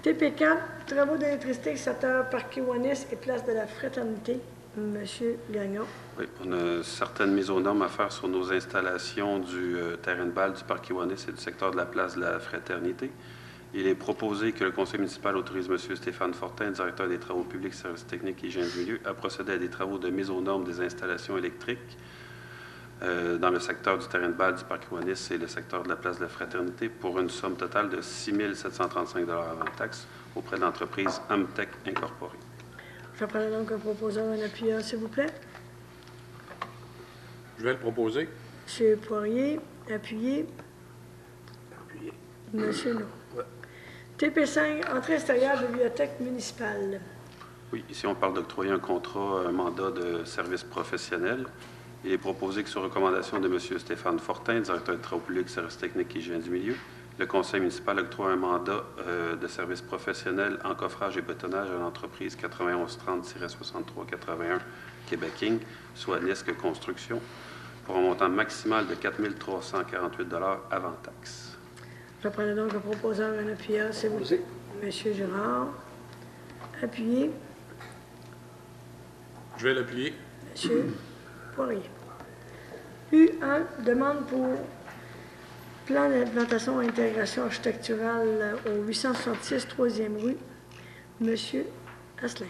TP4, travaux d'électricité, secteur Parc Kiwanis et place de la Fraternité. Monsieur Gagnon. Oui, on a certaines mises aux normes à faire sur nos installations du terrain de balle du Parc Kiwanis et du secteur de la place de la Fraternité. Il est proposé que le conseil municipal autorise M. Stéphane Fortin, directeur des travaux publics, services techniques et hygiène du milieu, à procéder à des travaux de mise aux normes des installations électriques dans le secteur du terrain de balle du Parc Kiwanis et le secteur de la place de la Fraternité pour une somme totale de 6 735 $ avant taxe auprès de l'entreprise Amtech Incorporée. Je prends donc un proposeur, un appuyeur, s'il vous plaît. Je vais le proposer. Monsieur Poirier, appuyé. Appuyé. Monsieur No. Ouais. TP5, entrée extérieure de bibliothèque municipale. Oui, ici, on parle d'octroyer un contrat, un mandat de service professionnel. Il est proposé que, sur recommandation de M. Stéphane Fortin, directeur des travaux publics, services techniques et hygiène du milieu, le conseil municipal octroie un mandat de service professionnel en coffrage et bétonnage à l'entreprise 9130-6381 Québec Inc., soit NISC Construction, pour un montant maximal de 4 348 avant taxe. Je prends donc le proposeur un appuyeur, s'il vous plaît. Monsieur Girard. Appuyé. Je vais l'appuyer. Monsieur Poirier. U1, demande pour plan d'implantation et intégration architecturale au 866 3e rue. Monsieur Asselin.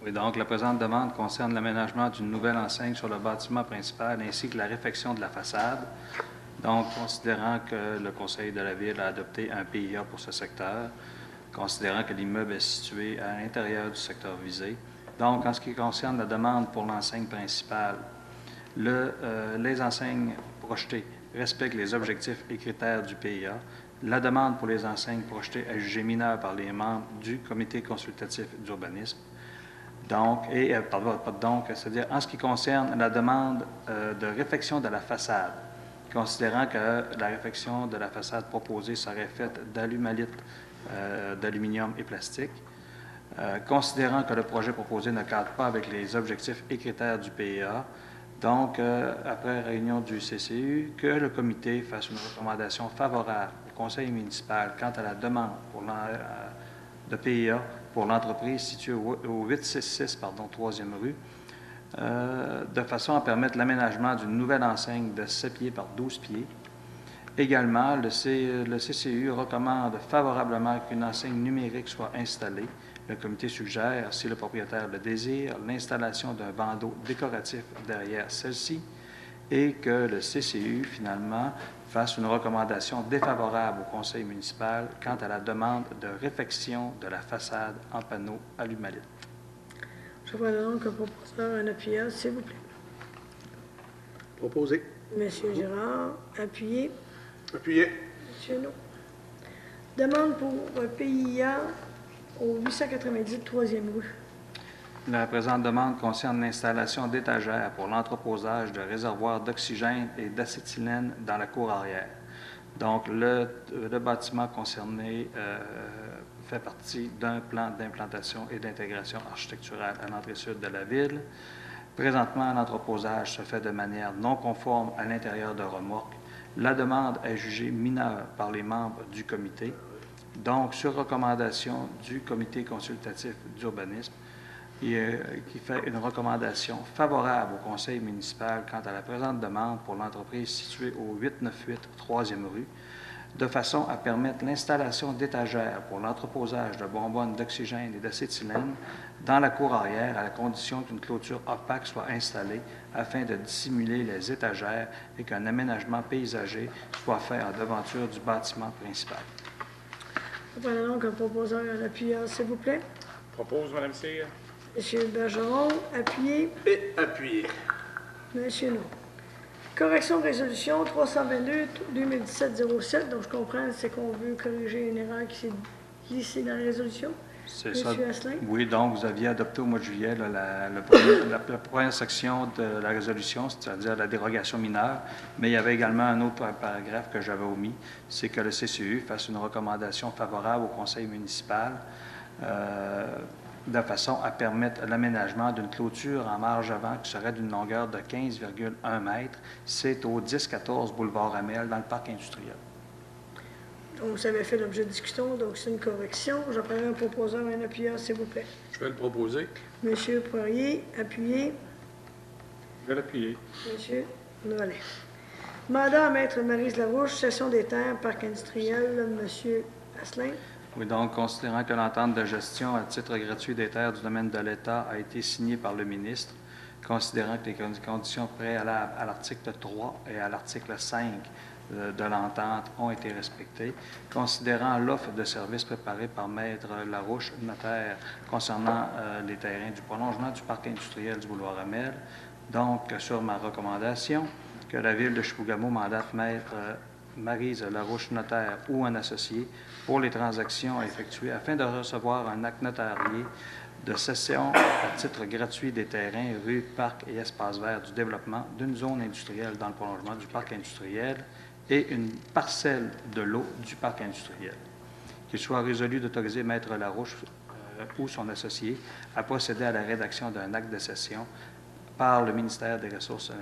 Oui, donc la présente demande concerne l'aménagement d'une nouvelle enseigne sur le bâtiment principal ainsi que la réfection de la façade. Donc, considérant que le Conseil de la Ville a adopté un PIA pour ce secteur, considérant que l'immeuble est situé à l'intérieur du secteur visé. Donc, en ce qui concerne la demande pour l'enseigne principale, les enseignes projetées respectent les objectifs et critères du PIA. La demande pour les enseignes projetées est jugée mineure par les membres du Comité consultatif d'urbanisme. Donc, c'est-à-dire en ce qui concerne la demande de réfection de la façade, considérant que la réfection de la façade proposée serait faite d'alumalite, d'aluminium et plastique, considérant que le projet proposé ne cadre pas avec les objectifs et critères du PIA, donc, après réunion du CCU, que le comité fasse une recommandation favorable au conseil municipal quant à la demande de PIA pour l'entreprise située au 866 3e rue, de façon à permettre l'aménagement d'une nouvelle enseigne de 7 pieds par 12 pieds. Également, le CCU recommande favorablement qu'une enseigne numérique soit installée. Le comité suggère, si le propriétaire le désire, l'installation d'un bandeau décoratif derrière celle-ci et que le CCU, finalement, fasse une recommandation défavorable au conseil municipal quant à la demande de réfection de la façade en panneaux alumalite. Je vois donc un proposeur, un appuyeur, s'il vous plaît. Proposé. Monsieur Girard, appuyé. Appuyé. Monsieur No. Demande pour PIA au 898 3e rue. La présente demande concerne l'installation d'étagères pour l'entreposage de réservoirs d'oxygène et d'acétylène dans la cour arrière. Donc, le bâtiment concerné fait partie d'un plan d'implantation et d'intégration architecturale à l'entrée sud de la ville. Présentement, l'entreposage se fait de manière non conforme à l'intérieur de remorques. La demande est jugée mineure par les membres du comité. Donc, sur recommandation du comité consultatif d'urbanisme, qui fait une recommandation favorable au conseil municipal quant à la présente demande pour l'entreprise située au 898 3e rue, de façon à permettre l'installation d'étagères pour l'entreposage de bonbonnes d'oxygène et d'acétylène dans la cour arrière à la condition qu'une clôture opaque soit installée afin de dissimuler les étagères et qu'un aménagement paysager soit fait en devanture du bâtiment principal. Voilà donc un proposeur, un appuyeur, s'il vous plaît. Propose, Mme Cyr. Monsieur Bergeron, appuyé. Et appuyé. Monsieur No. Correction de résolution 322-2017-07. Donc, je comprends, c'est qu'on veut corriger une erreur qui s'est glissée dans la résolution. C'est ça. Monsieur Asselin. Oui, donc vous aviez adopté au mois de juillet là, la première section de la résolution, c'est-à-dire la dérogation mineure, mais il y avait également un autre paragraphe que j'avais omis, c'est que le CCU fasse une recommandation favorable au conseil municipal de façon à permettre l'aménagement d'une clôture en marge avant qui serait d'une longueur de 15,1 mètres. C'est au 10-14 boulevard Amel, dans le parc industriel. Donc, ça avait fait l'objet de discussion, donc c'est une correction. Je prendrai un proposeur, un appuyeur, s'il vous plaît. Je vais le proposer. Monsieur Poirier, appuyé. Je vais l'appuyer. Monsieur Nolet. Mandat à Maître Maryse Larouche, cession des terres, parc industriel, Monsieur Asselin. Oui, donc, considérant que l'entente de gestion à titre gratuit des terres du domaine de l'État a été signée par le ministre, considérant que les conditions préalables à l'article 3 et à l'article 5 de l'entente ont été respectées, considérant l'offre de services préparée par Maître Larouche, notaire, concernant les terrains du prolongement du parc industriel du boulevard Amel, donc, sur ma recommandation, que la Ville de Chibougamau mandate Maître Maryse Larouche, notaire ou un associé pour les transactions à effectuer afin de recevoir un acte notarié de cession à titre gratuit des terrains, rues, parcs et espaces verts du développement d'une zone industrielle dans le prolongement du parc industriel et une parcelle de l'eau du parc industriel. Qu'il soit résolu d'autoriser Maître Larouche ou son associé à procéder à la rédaction d'un acte de cession par le ministère des Ressources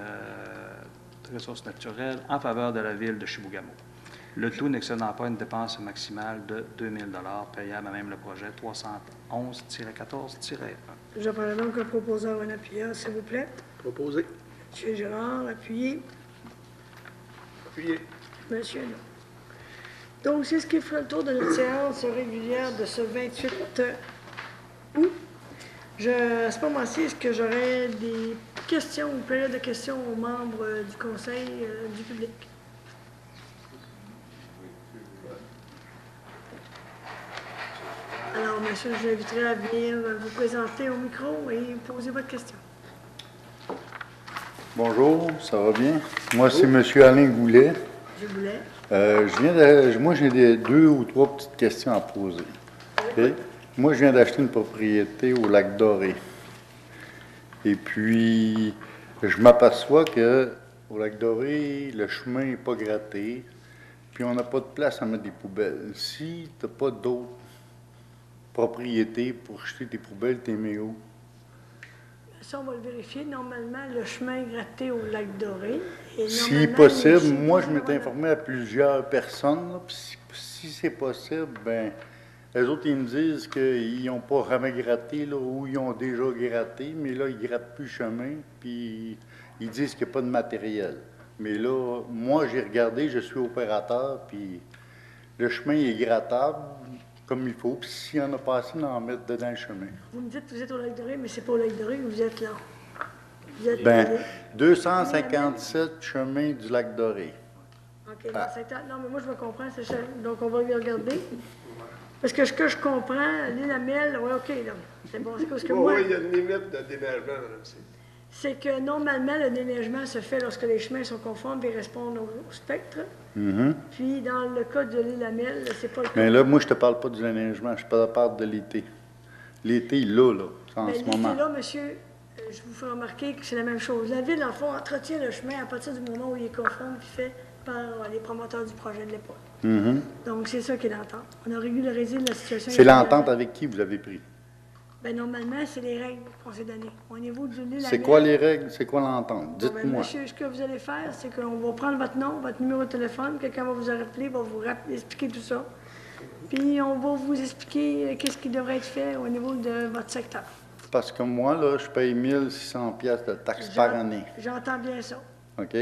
naturelles en faveur de la ville de Chibougamau. Le tout n'excédant pas une dépense maximale de 2 000 payable à même le projet 311-14-1. Je prends donc le proposeur un appuyeur, s'il vous plaît. Proposé. M. Gérard, appuyé. Appuyé. Monsieur, non. Donc, c'est ce qui fera le tour de notre séance régulière de ce 28 août. À ce moment-ci, est-ce que j'aurais des questions ou périodes de questions aux membres du Conseil du public? Alors, monsieur, je vous inviterai à venir vous présenter au micro et poser votre question. Bonjour, ça va bien? Moi, c'est M. Alain Goulet. Je voulais. Moi, j'ai 2 ou 3 petites questions à poser. Okay? Moi, je viens d'acheter une propriété au Lac Doré. Et puis, je m'aperçois qu'au Lac Doré, le chemin n'est pas gratté, puis on n'a pas de place à mettre des poubelles. Si tu n'as pas d'autres propriétés pour jeter tes poubelles, t'es mis où? Ça, on va le vérifier. Normalement, le chemin est gratté au Lac Doré. Si possible, moi, je m'étais informé à plusieurs personnes, là, puis si c'est possible, ben les autres, ils me disent qu'ils n'ont pas jamais gratté, là, ou ils ont déjà gratté, mais là, ils ne grattent plus le chemin, puis ils disent qu'il n'y a pas de matériel. Mais là, moi, j'ai regardé, je suis opérateur, puis le chemin est grattable comme il faut, puis s'il y en a pas assez, on en mettre dedans le chemin. Vous me dites que vous êtes au Lac Doré, mais c'est pas au Lac Doré que vous êtes là. Vous êtes 257 chemin du Lac Doré. OK, dans le secteur. Non, mais moi, je vais comprendre. Donc, on va regarder. Parce que ce que je comprends, l'île Amel, oui, OK, là. C'est bon. C'est parce que moi, Oui, il y a une limite de déneigement, madame. c'est que normalement, le déneigement se fait lorsque les chemins sont conformes et répondent au spectre. Puis, dans le cas de l'île Amel, c'est pas le cas. Mais là, moi, je te parle pas du déneigement, je te parle de l'été. L'été, là, en ce moment. Là, monsieur, je vous fais remarquer que c'est la même chose. La ville, en fond, entretient le chemin à partir du moment où il est conforme puis fait par les promoteurs du projet de l'époque. Donc, c'est ça qui est l'entente. On a régularisé la situation. C'est l'entente avec qui vous avez pris? Bien, normalement, c'est les règles qu'on s'est données. Au niveau de l'île C'est quoi les règles? C'est quoi l'entente? Dites-moi. Monsieur, ce que vous allez faire, c'est qu'on va prendre votre nom, votre numéro de téléphone, quelqu'un va vous appeler, va vous expliquer tout ça. Puis, on va vous expliquer qu'est-ce qui devrait être fait au niveau de votre secteur. Parce que moi, là, je paye 1 600 $ de taxes par année. J'entends bien ça. OK?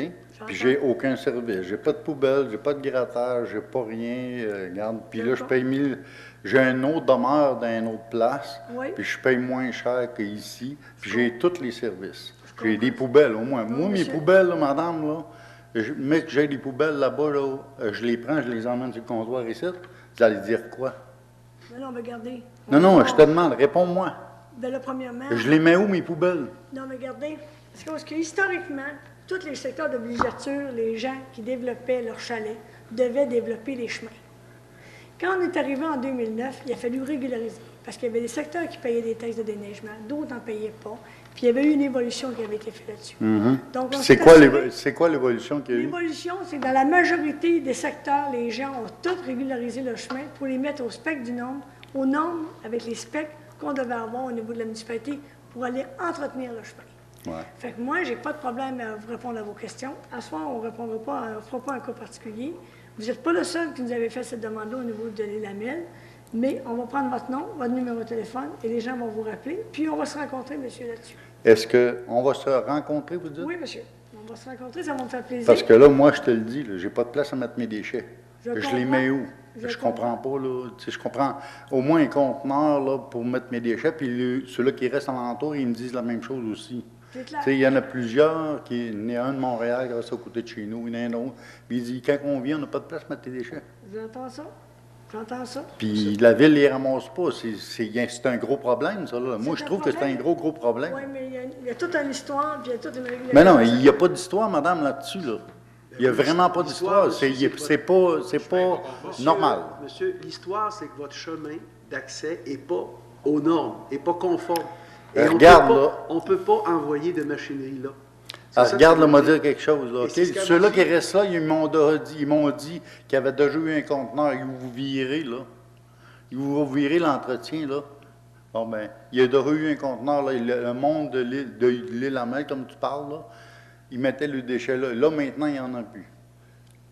Puis j'ai aucun service. J'ai pas de poubelle, j'ai pas de grattage, j'ai pas rien. Regarde. Puis là, je paye 1000. J'ai un autre demeure dans une autre place. Oui. Puis je paye moins cher qu'ici. Puis j'ai tous les services. J'ai des poubelles, au moins. Moi, mes poubelles, là, madame, là, mais que j'ai des poubelles là-bas, là, je les prends, je les emmène sur le comptoir ici. Vous allez dire quoi? Mais non, mais regardez. Non, je te demande, réponds-moi. Ben là, premièrement... Je les mets où, mes poubelles? Non, mais regardez, parce que historiquement, tous les secteurs de villégiature, les gens qui développaient leurs chalets devaient développer les chemins. Quand on est arrivé en 2009, il a fallu régulariser, parce qu'il y avait des secteurs qui payaient des taxes de déneigement, d'autres n'en payaient pas, puis il y avait eu une évolution qui avait été faite là-dessus. Donc, c'est quoi l'évolution qu'il y a eu? L'évolution, c'est que dans la majorité des secteurs, les gens ont tous régularisé le chemin pour les mettre au spectre du nombre, aux normes avec les specs qu'on devait avoir au niveau de la municipalité pour aller entretenir le chemin. Ouais. Fait que moi, j'ai pas de problème à vous répondre à vos questions. À ce moment, on ne fera pas un cas particulier. Vous n'êtes pas le seul qui nous avait fait cette demande-là au niveau de l'île Amel, mais on va prendre votre nom, votre numéro de téléphone, et les gens vont vous rappeler, puis on va se rencontrer, monsieur, là-dessus. Est-ce qu'on va se rencontrer, vous dites? Oui, monsieur. On va se rencontrer, ça va me faire plaisir. Parce que là, moi, je te le dis, j'ai pas de place à mettre mes déchets. Je les mets où? Je comprends pas, là. Tu sais, je comprends au moins un conteneur, là, pour mettre mes déchets, puis ceux-là qui restent alentour, ils me disent la même chose aussi. C'est clair. Tu sais, il y en a plusieurs, il y en a un de Montréal qui reste à côté de chez nous, il y en a un autre. Puis il dit, quand on vient, on n'a pas de place pour mettre tes déchets. J'entends ça. J'entends ça. Puis la ville ne les ramasse pas. C'est un gros problème, ça, là. Moi, je trouve que c'est un gros problème. Oui, mais il y a toute une histoire, puis il y a toute une régulation. Mais non, il n'y a pas d'histoire, madame, là-dessus, là. Il n'y a vraiment pas d'histoire. C'est pas normal. Monsieur, l'histoire, c'est que votre chemin d'accès n'est pas aux normes, n'est pas conforme. Et Regarde, on ne peut pas envoyer de machinerie là. Ah, ça regarde, que là, ça m'a veut dire. dire quelque chose. Là, Et OK? c'est ce qu'elle Ceux-là m'a qui dit. restent là, ils m'ont dit qu'il y avait déjà eu un conteneur. Ils vous virez, là. Ils vous virez l'entretien, là. Bon, ben, il y a déjà eu un conteneur, là. Le monde de l'île à Mer, comme tu parles, là, ils mettaient le déchet là. Là, maintenant, il n'y en a plus.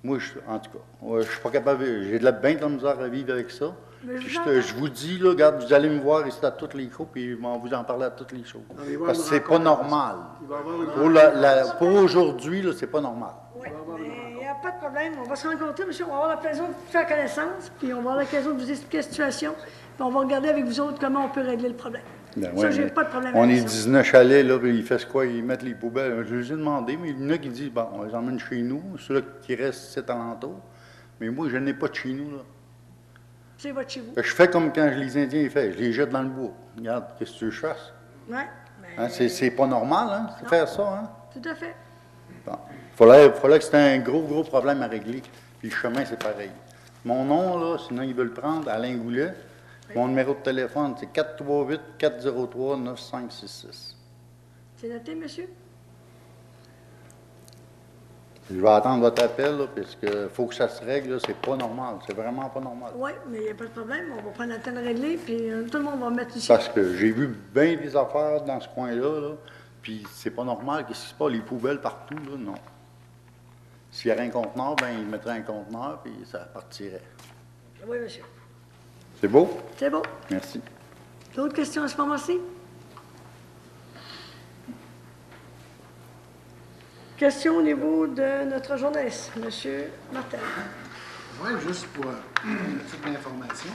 Moi, en tout cas, je suis pas capable. J'ai bien de la misère à vivre avec ça. Mais Puis je vous je vous dis, là, regarde, vous allez me voir ici à toutes les coups, puis ils vont vous en parler à toutes les choses. Non, mais il va y Parce que avoir c'est une pas rencontre. normal. Il va y avoir une Pour aujourd'hui, là, c'est pas normal. Oui, il n'y a pas de problème. On va se rencontrer, monsieur. On va avoir l'occasion de faire connaissance, puis on va avoir l'occasion de vous expliquer la situation, puis on va regarder avec vous autres comment on peut régler le problème. Ben Ça, ouais, j'ai mais pas de problème on avec est ça. 19 chalets, là, puis ils font quoi? Ils mettent les poubelles. Je les ai demandé, mais il y en a qui disent, bon, on les emmène chez nous, ceux-là qui restent, c'est alentour. Mais moi, je n'ai pas de chez nous, là. C'est votre chez vous. Je fais comme quand les Indiens ils font, je les jette dans le bois. Regarde, qu'est-ce que tu veux que je fasse? Oui, Hein, c'est pas normal, hein, de faire ça, hein? tout à fait. Bon. Fallait que c'était un gros problème à régler. Puis le chemin, c'est pareil. Mon nom, là, sinon ils veulent le prendre, Alain Goulet. Mon numéro de téléphone, c'est 438-403-9566. C'est noté, monsieur? Je vais attendre votre appel, là, parce qu'il faut que ça se règle, là, c'est pas normal. C'est vraiment pas normal. Oui, mais il n'y a pas de problème. On va prendre le temps de régler, puis tout le monde va mettre ici. Parce que j'ai vu bien des affaires dans ce coin-là, là, puis c'est pas normal. Qu'est-ce qui se passe? Les poubelles partout, là, non. S'il y avait un conteneur, ben ils mettraient un conteneur, puis ça partirait. Oui, monsieur. C'est beau? C'est bon. Merci. D'autres questions à ce moment-ci? Question au niveau de notre journaliste, monsieur Martel. Oui, juste pour toute l'information.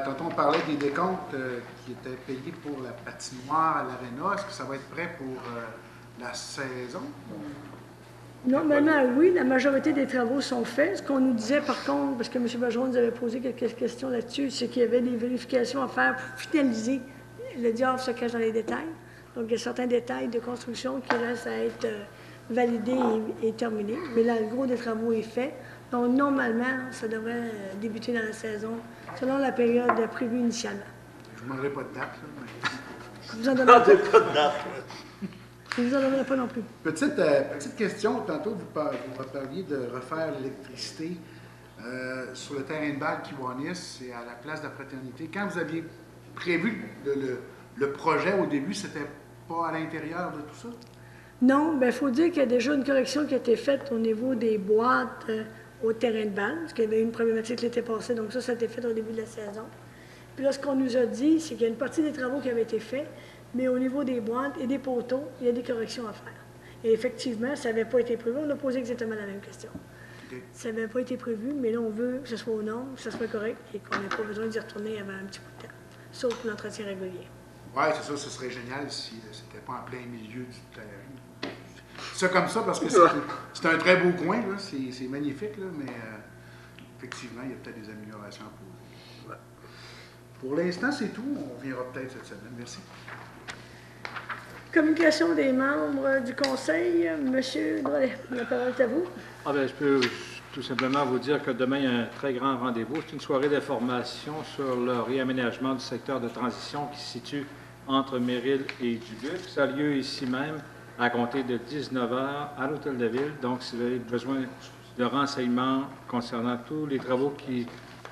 Tantôt, on parlait des décomptes qui étaient payés pour la patinoire à l'Arena. Est-ce que ça va être prêt pour la saison? Normalement, oui, la majorité des travaux sont faits. Ce qu'on nous disait, par contre, parce que M. Bergeron nous avait posé quelques questions là-dessus, c'est qu'il y avait des vérifications à faire pour finaliser. Le diable se cache dans les détails. Donc, il y a certains détails de construction qui restent à être validés et terminés. Mais là, le gros des travaux est fait. Donc, normalement, ça devrait débuter dans la saison, selon la période prévue initialement. Je ne vous demanderai pas de date, là, mais... Je vous en donnerai pas. Pas de date. Je vous en donnerai pas non plus. Petite question. Tantôt, vous parliez de refaire l'électricité sur le terrain de balle Kiwanis et à la place de la fraternité. Quand vous aviez prévu le projet au début, c'était pas à l'intérieur de tout ça? Non, bien, il faut dire qu'il y a déjà une correction qui a été faite au niveau des boîtes au terrain de balle, parce qu'il y avait une problématique l'été passé, donc ça a été fait au début de la saison. Puis là, ce qu'on nous a dit, c'est qu'il y a une partie des travaux qui avaient été faits, mais au niveau des boîtes et des poteaux, il y a des corrections à faire. Et effectivement, ça n'avait pas été prévu. On a posé exactement la même question. Okay. Ça n'avait pas été prévu, mais là, on veut que ce soit aux normes, que ce soit correct et qu'on n'ait pas besoin d'y retourner avant un petit bout de temps, sauf pour l'entretien régulier. Oui, c'est ça. Ce serait génial si c'était pas en plein milieu du terrain. C'est comme ça parce que c'est un très beau coin, là. C'est magnifique, là, mais effectivement, il y a peut-être des améliorations à poser. Ouais. Pour l'instant, c'est tout. On reviendra peut-être cette semaine. Merci. Communication des membres du Conseil. Monsieur Drolet, la parole est à vous. Ah bien, je peux tout simplement vous dire que demain, il y a un très grand rendez-vous. C'est une soirée d'information sur le réaménagement du secteur de transition qui se situe entre Méril et Dubuque. Ça a lieu ici même à compter de 19h à l'Hôtel de Ville. Donc, si vous avez besoin de renseignements concernant tous les travaux qui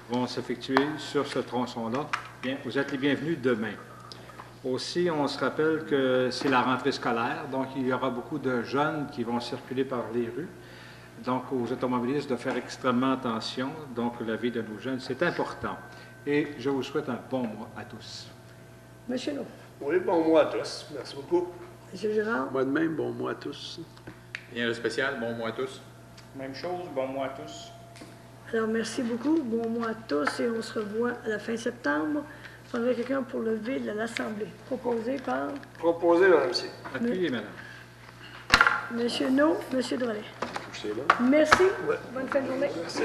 vont s'effectuer sur ce tronçon-là, bien, vous êtes les bienvenus demain. Aussi, on se rappelle que c'est la rentrée scolaire, donc il y aura beaucoup de jeunes qui vont circuler par les rues. Donc, aux automobilistes de faire extrêmement attention. Donc, la vie de nos jeunes, c'est important. Et je vous souhaite un bon mois à tous. Monsieur Lowe. Oui, bon mois à tous. Merci beaucoup. Monsieur Gérard. Moi de même, bon mois à tous. Rien de spécial, bon mois à tous. Même chose, bon mois à tous. Alors, merci beaucoup. Bon mois à tous et on se revoit à la fin septembre. Il faudrait quelqu'un pour lever de l'Assemblée. Proposé par Proposé, Mme C. Appuyez, madame. Monsieur No, Monsieur Drolet. C'est là. Merci. Ouais. Bonne fin de journée. Merci.